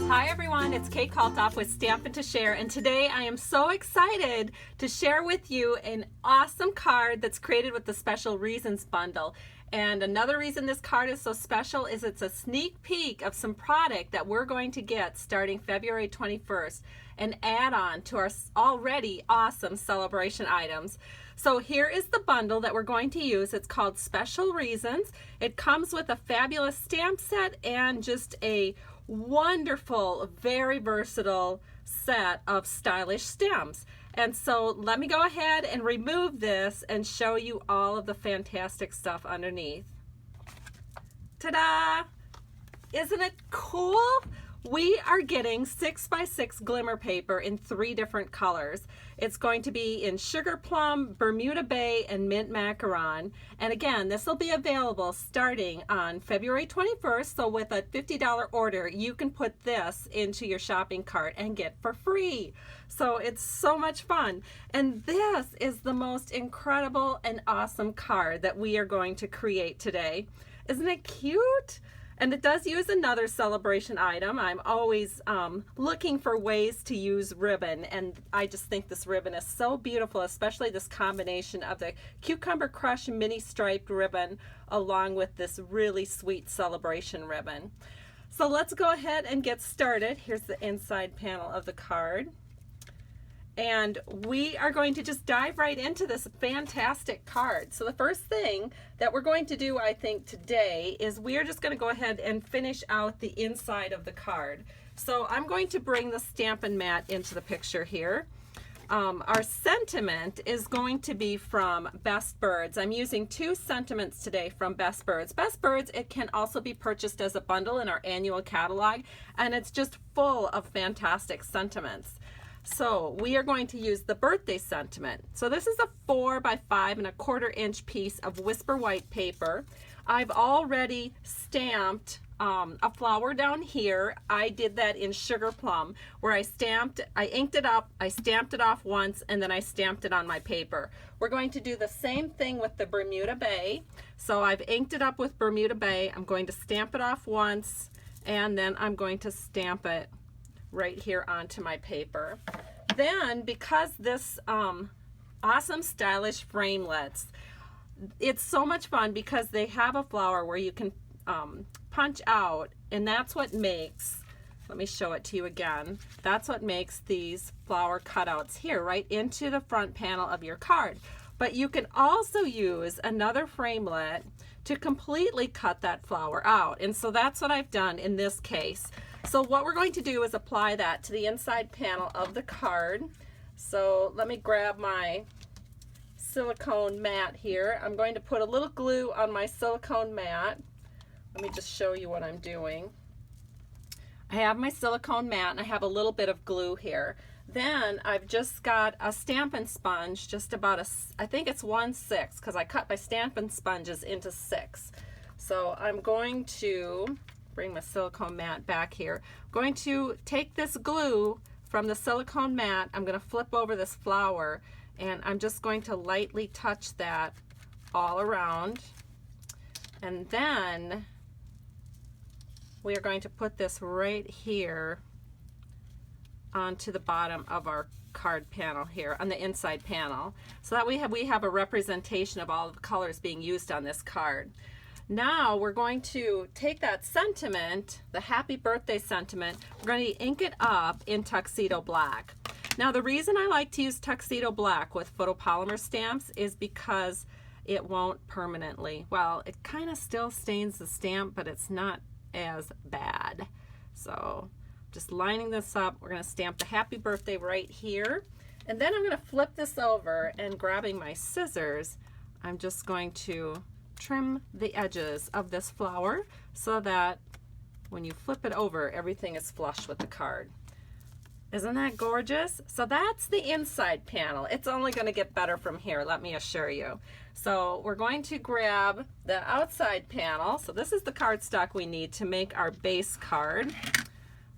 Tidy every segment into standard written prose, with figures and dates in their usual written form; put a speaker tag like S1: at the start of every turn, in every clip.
S1: Hi everyone, it's Kate Kalthoff with Stampin' to Share, and today I am so excited to share with you an awesome card that's created with the Special Reasons bundle. And another reason this card is so special is it's a sneak peek of some product that we're going to get starting February 21st, an add-on to our already awesome celebration items. So here is the bundle that we're going to use. It's called Special Reasons. It comes with a fabulous stamp set and just a wonderful, very versatile set of stylish stamps. And so let me go ahead and remove this and show you all of the fantastic stuff underneath. Ta-da! Isn't it cool? We are getting 6x6 glimmer paper in 3 different colors. It's going to be in Sugar Plum, Bermuda Bay, and Mint Macaron. And again, this will be available starting on February 21st. So with a $50 order, you can put this into your shopping cart and get for free. So it's so much fun. And this is the most incredible and awesome card that we are going to create today. Isn't it cute? And it does use another celebration item. I'm always looking for ways to use ribbon, and I just think this ribbon is so beautiful, especially this combination of the Cucumber Crush mini striped ribbon along with this really sweet celebration ribbon. So let's go ahead and get started. Here's the inside panel of the card. And we are going to just dive right into this fantastic card. So the first thing that we're going to do, I think, today is we are just going to go ahead and finish out the inside of the card. So I'm going to bring the Stampin' mat into the picture here. Our sentiment is going to be from Best Birds. I'm using 2 sentiments today from Best Birds. Best Birds, it can also be purchased as a bundle in our annual catalog, and it's just full of fantastic sentiments. So we are going to use the birthday sentiment. So this is a 4 by 5¼ inch piece of Whisper White paper. I've already stamped a flower down here. I did that in Sugar Plum, where I inked it up, I stamped it off once, and then I stamped it on my paper. We're going to do the same thing with the Bermuda Bay. So I've inked it up with Bermuda Bay. I'm going to stamp it off once, and then I'm going to stamp it right here onto my paper. Then, because this awesome stylish framelets, it's so much fun because they have a flower where you can punch out, and that's what makes, let me show it to you again, that's what makes these flower cutouts here right into the front panel of your card. But you can also use another framelit to completely cut that flower out, and so that's what I've done in this case. So what we're going to do is apply that to the inside panel of the card. So let me grab my silicone mat here. I'm going to put a little glue on my silicone mat. Let me just show you what I'm doing. I have my silicone mat and I have a little bit of glue here. Then I've just got a Stampin' sponge, just about I think it's 1/6, because I cut my Stampin' sponges into 6. So I'm going to bring my silicone mat back here. I'm going to take this glue from the silicone mat. I'm going to flip over this flower, and I'm just going to lightly touch that all around. And then we are going to put this right here onto the bottom of our card panel here, on the inside panel, so that we have a representation of all of the colors being used on this card. Now we're going to take that sentiment, the happy birthday sentiment, we're going to ink it up in Tuxedo Black. Now the reason I like to use Tuxedo Black with photopolymer stamps is because it won't permanently, well, it kind of still stains the stamp, but it's not as bad. So just lining this up, we're going to stamp the happy birthday right here, and then I'm going to flip this over, and grabbing my scissors, I'm just going to trim the edges of this flower so that when you flip it over, everything is flush with the card. Isn't that gorgeous? So that's the inside panel. It's only going to get better from here, let me assure you. So we're going to grab the outside panel. So this is the cardstock we need to make our base card.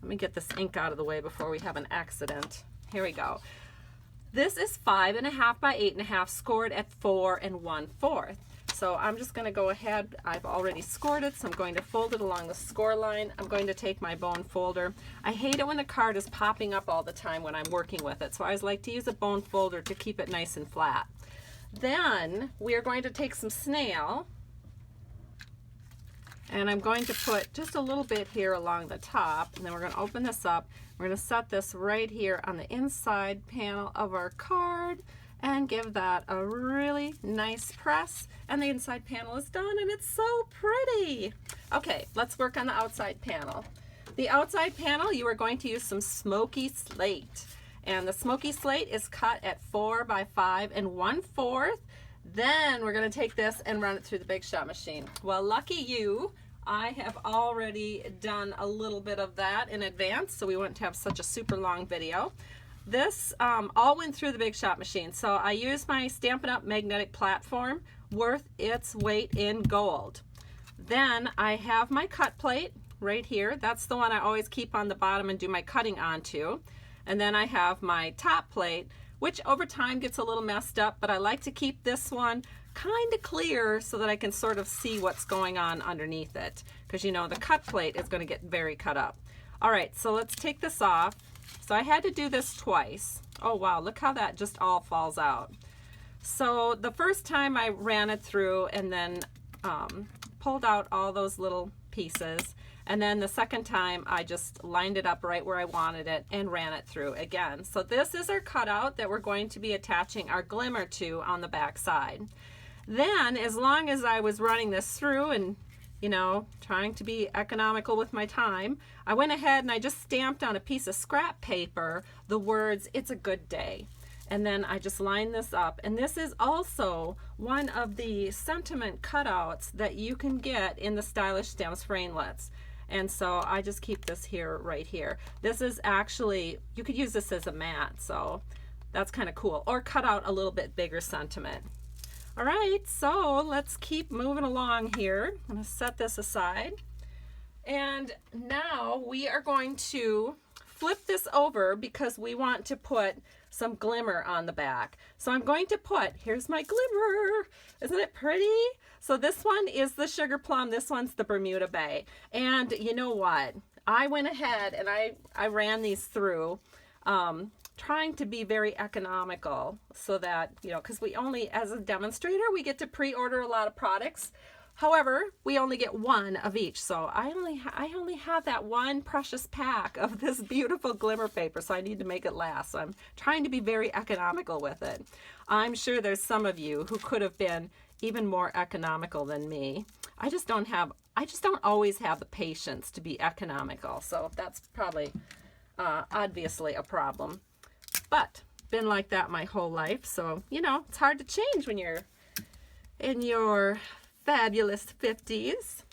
S1: Let me get this ink out of the way before we have an accident. Here we go. This is 5½ by 8½ scored at 4 1/4. so I'm just going to go ahead. I've already scored it, so I'm going to fold it along the score line. I'm going to take my bone folder. I hate it when the card is popping up all the time when I'm working with it, so I always like to use a bone folder to keep it nice and flat. Then we are going to take some snail, and I'm going to put just a little bit here along the top, and then we're going to open this up. We're going to set this right here on the inside panel of our card and give that a really nice press, and the inside panel is done, and it's so pretty. Okay, let's work on the outside panel. The outside panel, you are going to use some smoky slate, and the smoky slate is cut at 4 by 5 1/4. Then we're going to take this and run it through the Big Shot machine. Well, lucky you, I have already done a little bit of that in advance, so we wouldn't have such a super long video. This all went through the Big Shot machine, so I used my Stampin' Up! Magnetic platform, worth its weight in gold. Then I have my cut plate right here. That's the one I always keep on the bottom and do my cutting onto. And then I have my top plate, which over time gets a little messed up, but I like to keep this one kind of clear so that I can sort of see what's going on underneath it, because you know the cut plate is going to get very cut up. All right, so let's take this off. So I had to do this twice. Oh wow, look how that just all falls out. So the first time I ran it through and then pulled out all those little pieces, and then the second time I just lined it up right where I wanted it and ran it through again. So this is our cutout that we're going to be attaching our glimmer to on the back side. Then, as long as I was running this through and, you know, trying to be economical with my time, I went ahead and I just stamped on a piece of scrap paper the words, "It's a good day." And then I just lined this up. And this is also one of the sentiment cutouts that you can get in the Stylish Stamps framelits. And so I just keep this here, right here. This is actually, you could use this as a mat, so that's kind of cool. Or cut out a little bit bigger sentiment. All right, so let's keep moving along here. I'm going to set this aside. And now we are going to flip this over because we want to put some glimmer on the back. So I'm going to put, here's my glimmer. Isn't it pretty? So this one is the Sugar Plum. This one's the Bermuda Bay. And you know what? I went ahead and I ran these through, trying to be very economical so that, you know, because we only, as a demonstrator, we get to pre-order a lot of products. However, we only get one of each, so I only have that one precious pack of this beautiful glimmer paper, so I need to make it last. So I'm trying to be very economical with it. I'm sure there's some of you who could have been even more economical than me. I just don't always have the patience to be economical, so that's probably obviously a problem. But been like that my whole life, so you know, it's hard to change when you're in your fabulous 50s.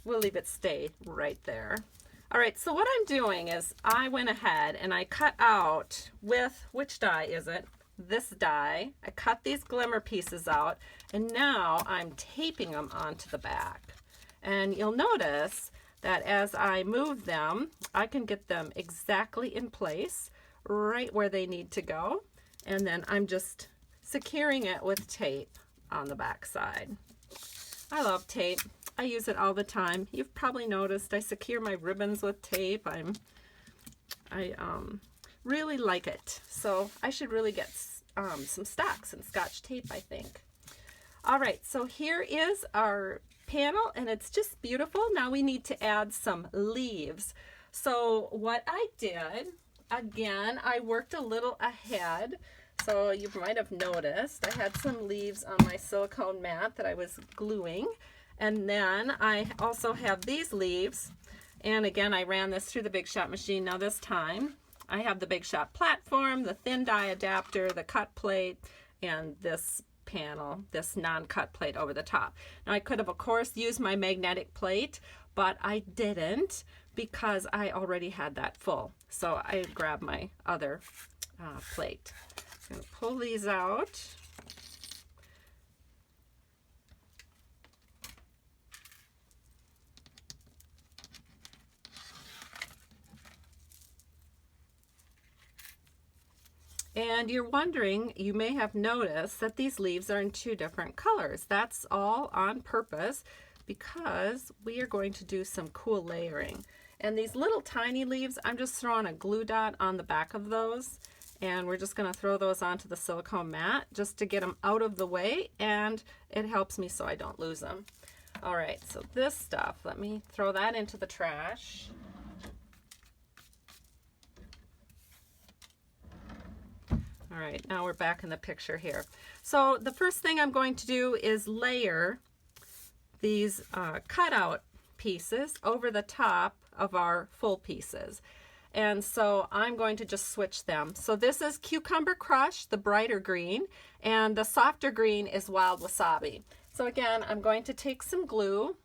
S1: We'll leave it stay right there. All right, so what I'm doing is I went ahead and I cut out with, which die is it? This die. I cut these glimmer pieces out, and now I'm taping them onto the back. And you'll notice that as I move them, I can get them exactly in place, right where they need to go. And then I'm just securing it with tape on the back side. I love tape. I use it all the time. You've probably noticed I secure my ribbons with tape. I really like it. So I should really get some stocks and Scotch tape, I think. All right, so here is our panel, and it's just beautiful. Now we need to add some leaves. So what I did, again, I worked a little ahead. So you might have noticed I had some leaves on my silicone mat that I was gluing. And then I also have these leaves. And again, I ran this through the Big Shot machine. Now this time, I have the Big Shot platform, the thin die adapter, the cut plate, and this panel, this non-cut plate over the top. Now I could have, of course, used my magnetic plate, but I didn't because I already had that full. So I grabbed my other plate. I'm going to pull these out. And you're wondering, you may have noticed that these leaves are in two different colors. That's all on purpose because we are going to do some cool layering. And these little tiny leaves, I'm just throwing a glue dot on the back of those, and we're just going to throw those onto the silicone mat just to get them out of the way, and it helps me so I don't lose them. All right, so this stuff, let me throw that into the trash. All right, now we're back in the picture here. So the first thing I'm going to do is layer these cutout pieces over the top of our full pieces. And so I'm going to just switch them. So this is Cucumber Crush, the brighter green, and the softer green is Wild Wasabi. So again, I'm going to take some glue,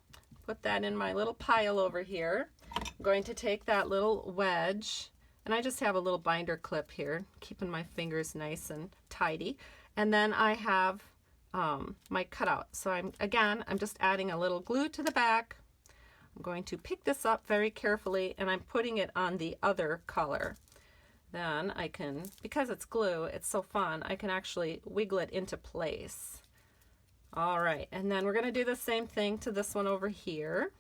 S1: put that in my little pile over here. I'm going to take that little wedge, and I just have a little binder clip here, keeping my fingers nice and tidy. And then I have my cutout. So I'm just adding a little glue to the back. I'm going to pick this up very carefully, and I'm putting it on the other color. Then I can, because it's glue, it's so fun, I can actually wiggle it into place. All right, and then we're going to do the same thing to this one over here.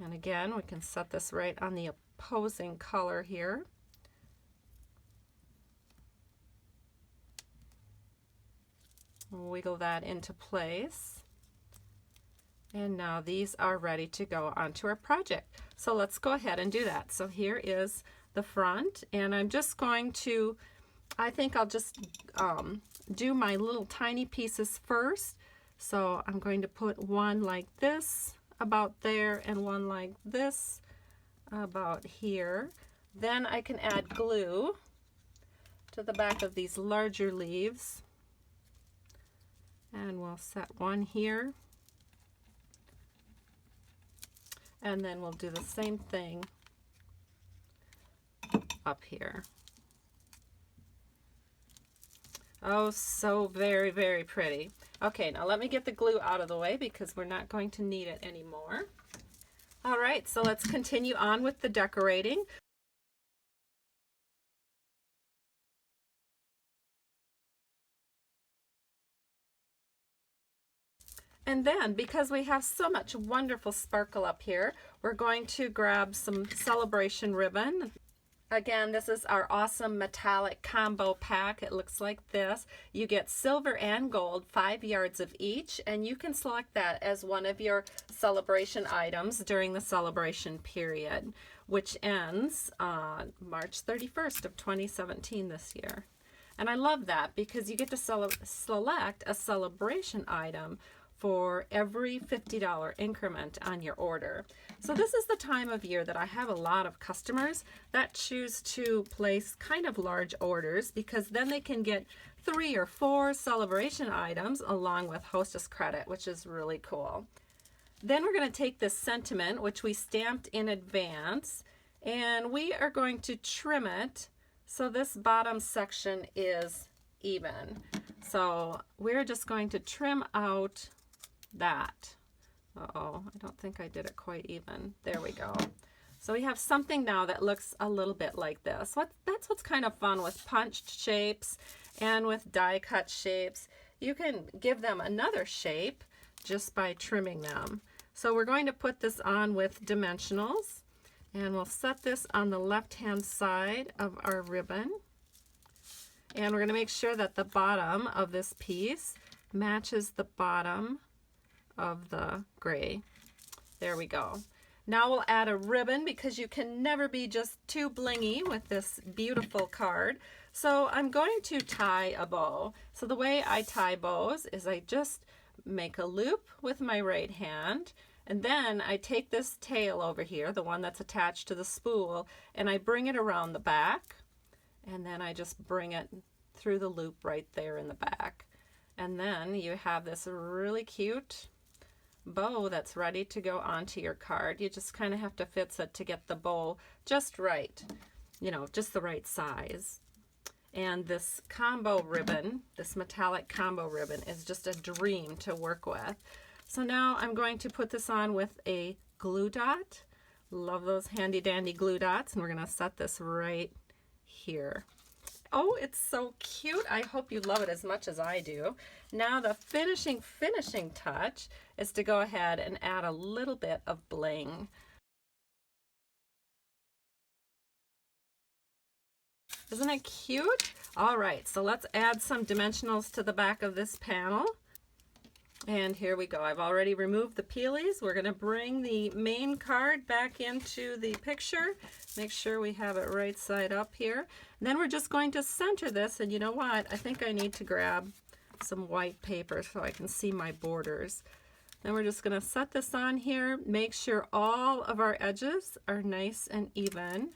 S1: And again, we can set this right on the opposing color here. Wiggle that into place. And now these are ready to go onto our project. So let's go ahead and do that. So here is the front, and I'm just going to, I think I'll just do my little tiny pieces first. So I'm going to put one like this about there and one like this about here. Then I can add glue to the back of these larger leaves, and we'll set one here, and then we'll do the same thing up here. Oh, so very, very pretty. Okay, now let me get the glue out of the way because we're not going to need it anymore. All right, so let's continue on with the decorating. And then, because we have so much wonderful sparkle up here, we're going to grab some Sale-a-bration ribbon. Again, this is our awesome metallic combo pack. It looks like this. You get silver and gold, 5 yards of each, and you can select that as one of your celebration items during the celebration period, which ends on March 31st of 2017 this year. And I love that because you get to select a celebration item for every $50 increment on your order. So this is the time of year that I have a lot of customers that choose to place kind of large orders because then they can get 3 or 4 celebration items along with hostess credit, which is really cool. Then we're going to take this sentiment, which we stamped in advance, and we are going to trim it so this bottom section is even. So we're just going to trim out that. Uh-oh, I don't think I did it quite even. There we go. So we have something now that looks a little bit like this. That's what's kind of fun with punched shapes and with die cut shapes. You can give them another shape just by trimming them. So we're going to put this on with dimensionals, and we'll set this on the left-hand side of our ribbon. And we're going to make sure that the bottom of this piece matches the bottom of the gray. There we go. Now we'll add a ribbon because you can never be just too blingy with this beautiful card. So I'm going to tie a bow. So the way I tie bows is I just make a loop with my right hand, and then I take this tail over here, the one that's attached to the spool, and I bring it around the back, and then I just bring it through the loop right there in the back. And then you have this really cute bow that's ready to go onto your card. You just kind of have to fix it to get the bow just right, you know, just the right size. And this combo ribbon, this metallic combo ribbon, is just a dream to work with. So now I'm going to put this on with a glue dot. Love those handy dandy glue dots, and we're going to set this right here. Oh, it's so cute. I hope you love it as much as I do. Now the finishing touch is to go ahead and add a little bit of bling. Isn't it cute? All right, so let's add some dimensionals to the back of this panel. And here we go. I've already removed the peelies. We're going to bring the main card back into the picture. Make sure we have it right side up here. And then we're just going to center this. And you know what? I think I need to grab some white paper so I can see my borders. Then we're just going to set this on here. Make sure all of our edges are nice and even.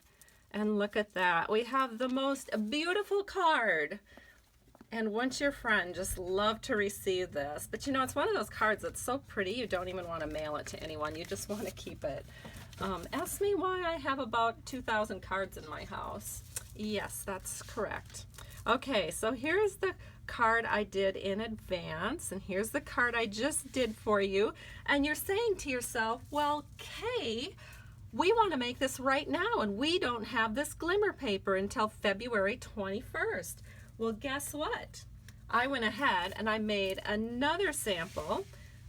S1: And look at that. We have the most beautiful card. And once your friend, just love to receive this. But you know, it's one of those cards that's so pretty, you don't even want to mail it to anyone. You just want to keep it. Ask me why I have about 2,000 cards in my house. Yes, that's correct. Okay, so here's the card I did in advance, and here's the card I just did for you. And you're saying to yourself, well, Kay, we want to make this right now, and we don't have this glimmer paper until February 21st. Well, guess what? I went ahead and I made another sample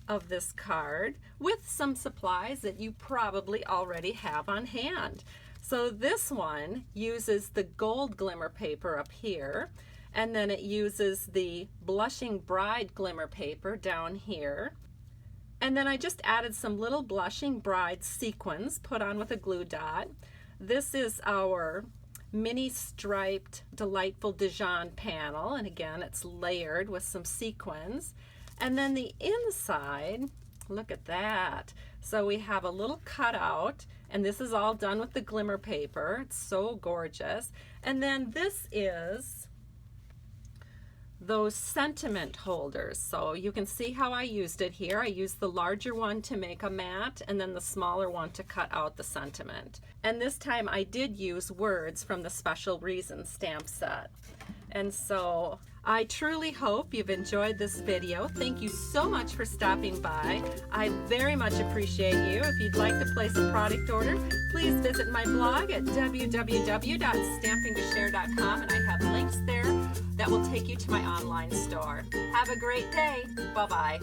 S1: of this card with some supplies that you probably already have on hand. So this one uses the gold glimmer paper up here, and then it uses the blushing bride glimmer paper down here. And then I just added some little blushing bride sequins put on with a glue dot. This is our mini striped delightful Dijon panel, and again it's layered with some sequins. And then the inside, look at that. So we have a little cutout, and this is all done with the glimmer paper. It's so gorgeous. And then this is those sentiment holders. So you can see how I used it here. I used the larger one to make a mat, and then the smaller one to cut out the sentiment. And this time I did use words from the Special Reasons stamp set. And so I truly hope you've enjoyed this video. Thank you so much for stopping by. I very much appreciate you. If you'd like to place a product order, please visit my blog at www.stampingtoshare.com, and I have links there that will take you to my online store. Have a great day. Bye-bye.